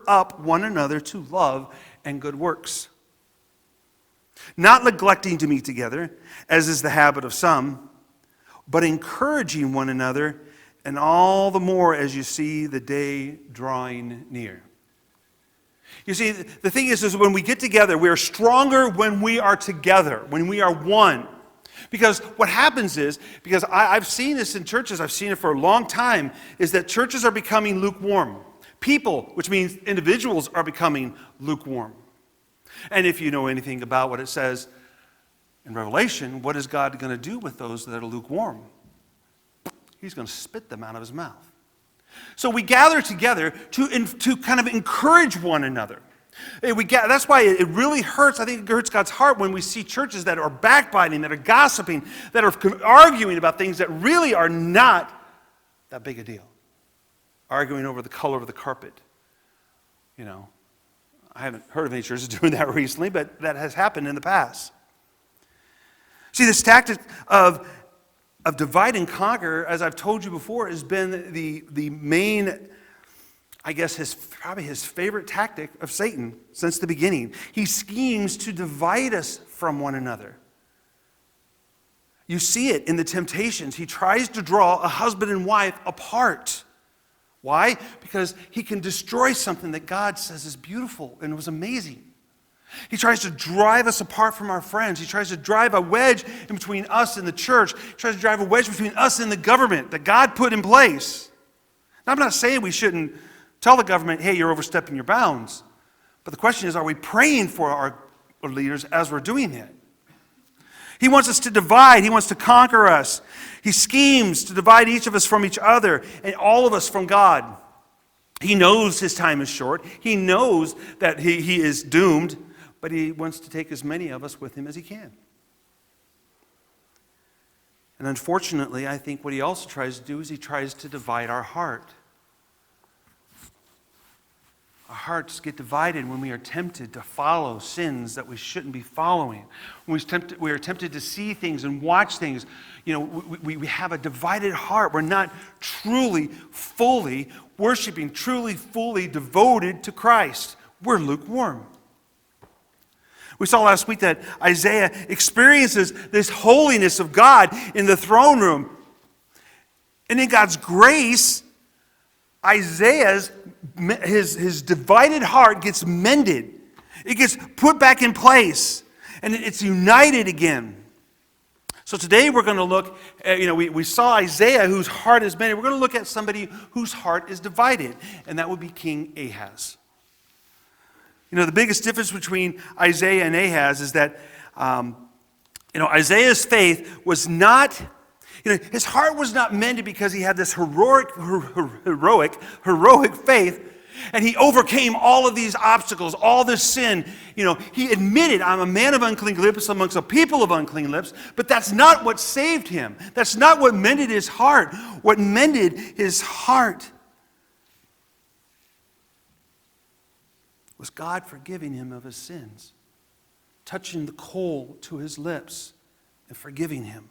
up one another to love and good works. Not neglecting to meet together, as is the habit of some, but encouraging one another, and all the more as you see the day drawing near. You see, the thing is when we get together, we are stronger when we are together, when we are one. Because what happens is, because I've seen this in churches, I've seen it for a long time, is that churches are becoming lukewarm. People, which means individuals, are becoming lukewarm. And if you know anything about what it says in Revelation, what is God going to do with those that are lukewarm? He's going to spit them out of his mouth. So we gather together to kind of encourage one another. That's why it really hurts. I think it hurts God's heart when we see churches that are backbiting, that are gossiping, that are arguing about things that really are not that big a deal. Arguing over the color of the carpet. You know, I haven't heard of any churches doing that recently, but that has happened in the past. See, this tactic of divide and conquer, as I've told you before, has been the main, I guess, probably his favorite tactic of Satan since the beginning. He schemes to divide us from one another. You see it in the temptations. He tries to draw a husband and wife apart. Why? Because he can destroy something that God says is beautiful and was amazing. He tries to drive us apart from our friends. He tries to drive a wedge in between us and the church. He tries to drive a wedge between us and the government that God put in place. Now, I'm not saying we shouldn't tell the government, hey, you're overstepping your bounds. But the question is, are we praying for our leaders as we're doing it? He wants us to divide. He wants to conquer us. He schemes to divide each of us from each other and all of us from God. He knows his time is short. He knows that he is doomed. But he wants to take as many of us with him as he can. And unfortunately, I think what he also tries to do is he tries to divide our heart. Our hearts get divided when we are tempted to follow sins that we shouldn't be following. When we are tempted to see things and watch things. You know, we have a divided heart. We're not truly, fully worshiping, truly, fully devoted to Christ. We're lukewarm. We saw last week that Isaiah experiences this holiness of God in the throne room. And in God's grace, Isaiah's his divided heart gets mended. It gets put back in place. And it's united again. So today we're going to look at, we saw Isaiah whose heart is mended. We're going to look at somebody whose heart is divided. And that would be King Ahaz. The biggest difference between Isaiah and Ahaz is that, Isaiah's faith was not, his heart was not mended because he had this heroic faith, and he overcame all of these obstacles, all this sin. He admitted, I'm a man of unclean lips amongst a people of unclean lips, but that's not what saved him. That's not what mended his heart. What mended his heart was God forgiving him of his sins, touching the coal to his lips and forgiving him.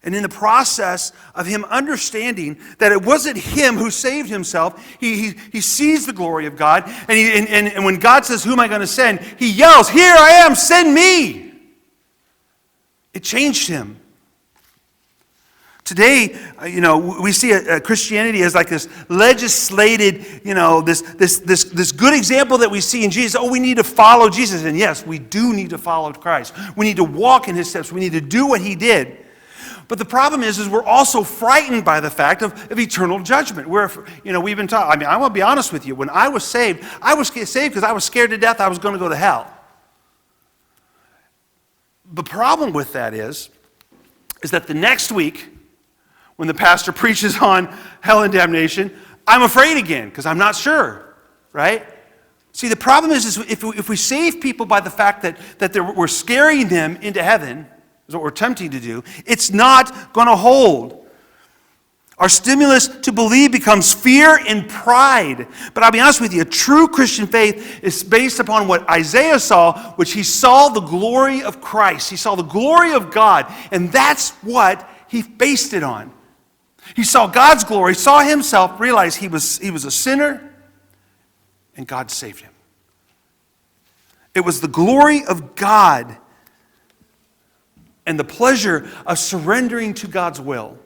And in the process of him understanding that it wasn't him who saved himself, he sees the glory of God, and when God says, who am I going to send? He yells, here I am, send me! It changed him. Today, we see Christianity as like this legislated, this good example that we see in Jesus. Oh, we need to follow Jesus. And yes, we do need to follow Christ. We need to walk in his steps. We need to do what he did. But the problem is we're also frightened by the fact of eternal judgment. We've been taught, I want to be honest with you. When I was saved because I was scared to death I was going to go to hell. The problem with that is that the next week, when the pastor preaches on hell and damnation, I'm afraid again because I'm not sure, right? See, the problem is if we save people by the fact that we're scaring them into heaven, is what we're attempting to do, it's not going to hold. Our stimulus to believe becomes fear and pride. But I'll be honest with you, true Christian faith is based upon what Isaiah saw, which he saw the glory of Christ. He saw the glory of God, and that's what he based it on. He saw God's glory, saw himself, realized he was a sinner, and God saved him. It was the glory of God and the pleasure of surrendering to God's will.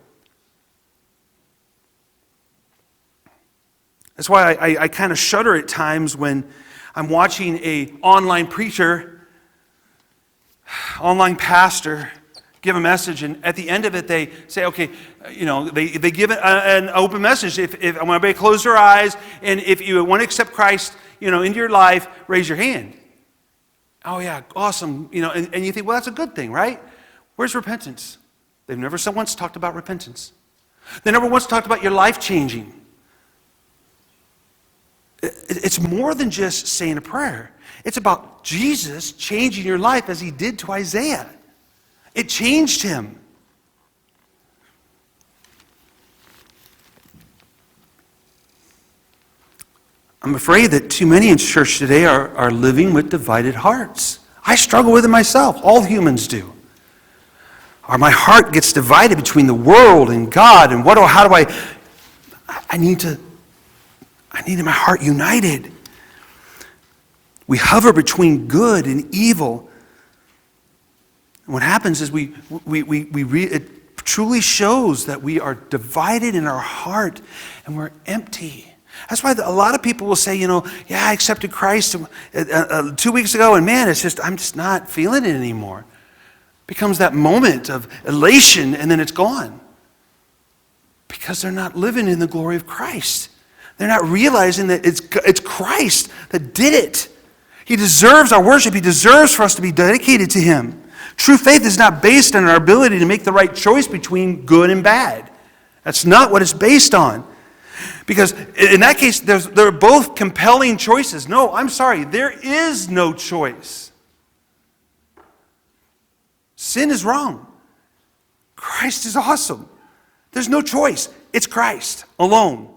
That's why I kind of shudder at times when I'm watching an online preacher, online pastor, give a message, and at the end of it they say, okay, they give an open message. If I want everybody to close their eyes, and if you want to accept Christ, into your life, raise your hand. Oh yeah, awesome. And you think, well, that's a good thing, right? Where's repentance? They've never once talked about repentance. They never once talked about your life changing. It's more than just saying a prayer. It's about Jesus changing your life as he did to Isaiah. It changed him. I'm afraid that too many in church today are living with divided hearts. I struggle with it myself. All humans do. Or my heart gets divided between the world and God, and how do I need my heart united. We hover between good and evil. And what happens is it truly shows that we are divided in our heart and we're empty. That's why a lot of people will say, yeah, I accepted Christ 2 weeks ago, and man, I'm just not feeling it anymore. Becomes that moment of elation, and then it's gone. Because they're not living in the glory of Christ. They're not realizing that it's Christ that did it. He deserves our worship. He deserves for us to be dedicated to him. True faith is not based on our ability to make the right choice between good and bad. That's not what it's based on. Because in that case, they're both compelling choices. No, I'm sorry, there is no choice. Sin is wrong. Christ is awesome. There's no choice. It's Christ alone.